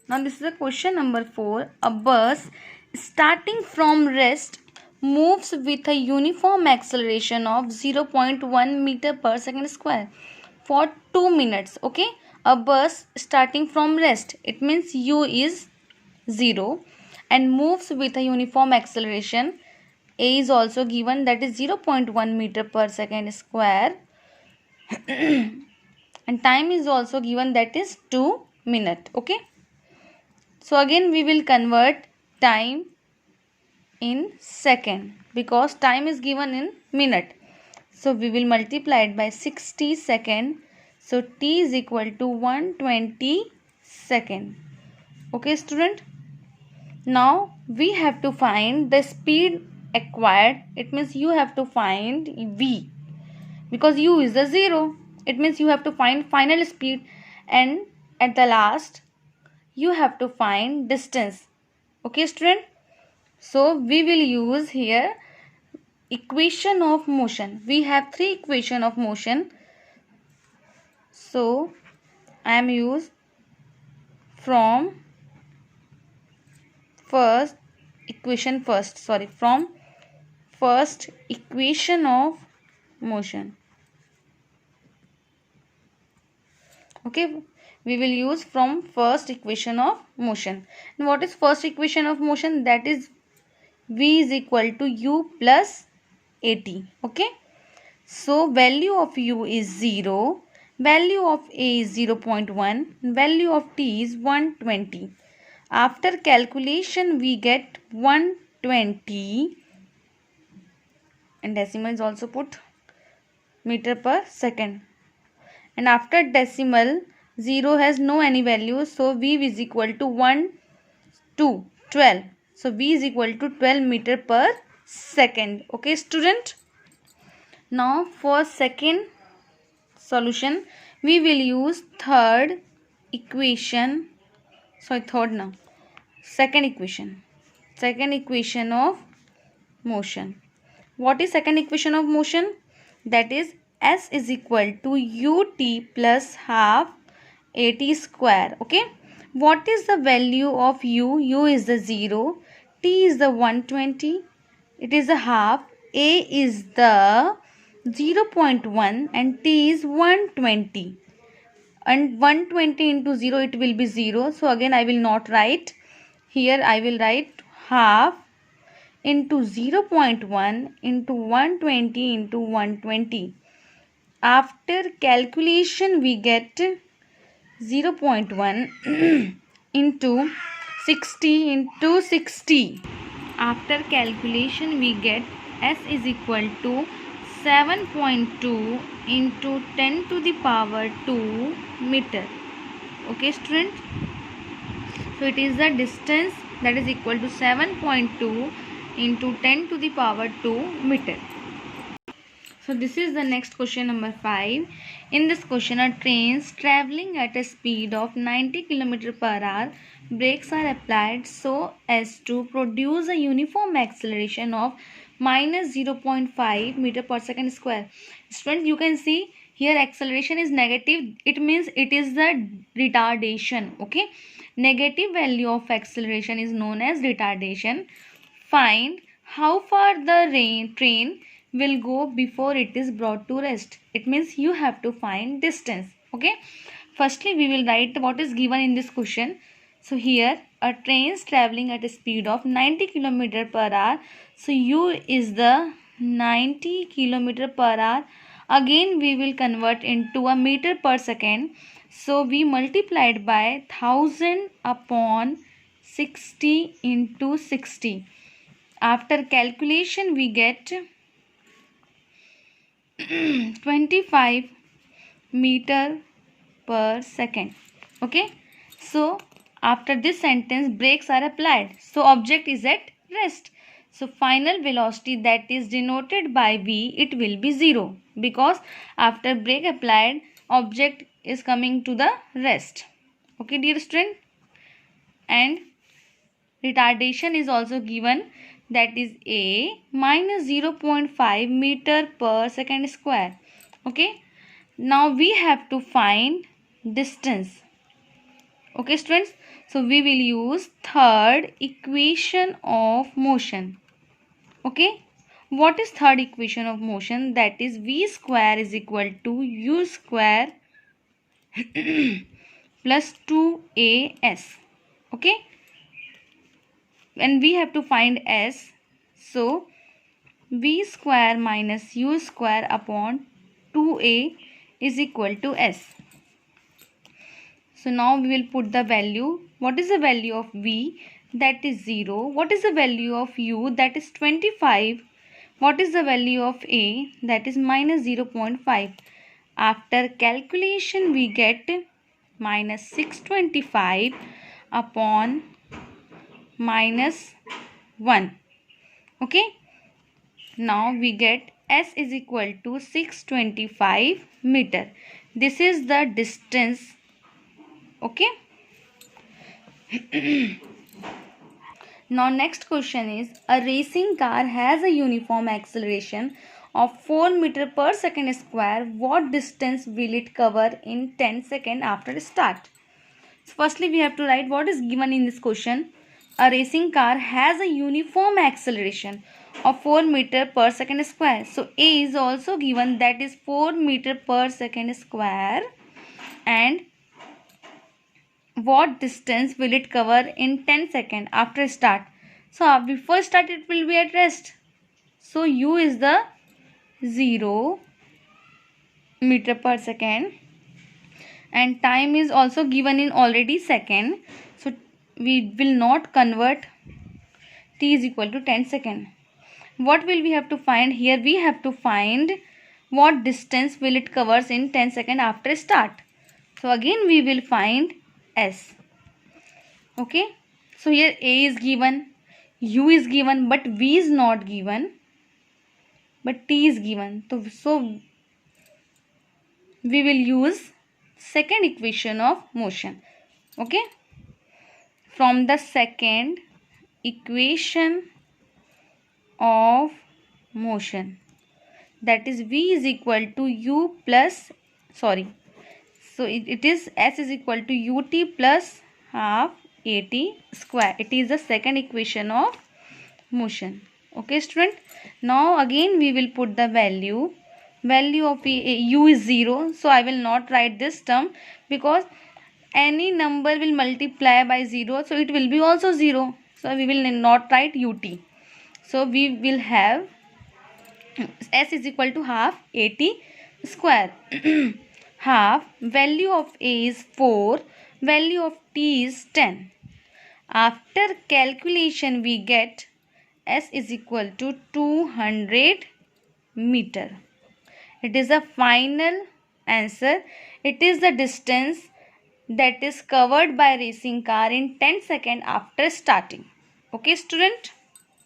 Now this is the question number 4. A bus starting from rest moves with a uniform acceleration of 0.1 meter per second square for 2 minutes. Okay, a bus starting from rest, it means u is 0 and moves with a uniform acceleration. A is also given, that is 0.1 meter per second square and time is also given, that is 2 minutes. Okay, so again we will convert time in second because time is given in minute. So we will multiply it by 60 second. So t is equal to 120 second. Okay student. Now we have to find the speed acquired. It means you have to find v because u is the 0. It means you have to find final speed, and at the last you have to find distance. Okay student. So we will use here equation of motion. We have 3 equation of motion. So I am use from first equation from first equation of motion. Okay, we will use from first equation of motion. And what is first equation of motion? That is v is equal to u plus at. Okay, so value of u is 0, value of a is 0.1, value of t is 120. After calculation we get 120 and decimal is also put meter per second, and after decimal 0 has no any value, so v is equal to 1 to 12. So v is equal to 12 meter per second. Okay student. Now for second solution we will use second equation of motion. What is second equation of motion? That is s is equal to ut plus half at square. Okay, what is the value of u? U is the 0, t is the 120, it is a half, a is the 0.1 and t is 120, and 120 into 0 it will be 0. So again I will not write here, I will write half into 0.1 into 120 into 120. After calculation we get 0.1 into 60 into 60. After calculation we get s is equal to 7.2 into 10 to the power 2 meter. Okay student. So it is the distance that is equal to 7.2 into 10 to the power 2 meter. So this is the next question number 5. In this question, a train traveling at a speed of 90 km per hour, brakes are applied so as to produce a uniform acceleration of minus 0.5 meter per second square. Students, you can see here acceleration is negative. It means it is the retardation. Okay, negative value of acceleration is known as retardation. Find how far the train will go before it is brought to rest. It means you have to find distance. Okay, firstly we will write what is given in this question. So here a train is traveling at a speed of 90 km per hour. So u is the 90 km per hour. Again we will convert into a meter per second. So we multiplied by 1000 upon 60 into 60. After calculation we get 25 meter per second. Okay, so after this sentence brakes are applied, so object is at rest. So final velocity that is denoted by v, it will be 0 because after brake applied object is coming to the rest. Okay dear student, and retardation is also given, that is a minus 0.5 meter per second square. Okay, now we have to find distance. Okay students, So we will use third equation of motion. Okay, what is third equation of motion? That is v square is equal to u square plus 2as. Okay, and we have to find s, so v square minus u square upon 2a is equal to s. So now we will put the value. What is the value of v? That is 0. What is the value of u? That is 25. What is the value of a? That is minus 0.5. After calculation we get minus 625 upon minus 1. Okay. Now we get s is equal to 625 meter. This is the distance. Okay. Now next question is, a racing car has a uniform acceleration of 4 meter per second square. What distance will it cover in 10 seconds after start? So firstly we have to write what is given in this question. A racing car has a uniform acceleration of 4 meter per second square. So a is also given, that is 4 meter per second square, and what distance will it cover in 10 seconds after start. So before start it will be at rest. So u is the 0 meter per second, and time is also given in already second. So we will not convert t is equal to 10 seconds. What will we have to find? Here we have to find what distance will it covers in 10 seconds after start. So again we will find s. Okay, so here a is given, u is given, but v is not given, but t is given. So we will use second equation of motion. Okay, from the second equation of motion, that is v is equal to u plus, so it is s is equal to ut plus half at square. It is the second equation of motion. Okay student, now again we will put the value of u is 0. So I will not write this term, because any number will multiply by 0, so it will be also 0. So we will not write ut. So we will have s is equal to half at square. Half, value of a is 4, value of t is 10. After calculation we get s is equal to 200 meter. It is the final answer. It is the distance that is covered by racing car in 10 seconds after starting. Okay student.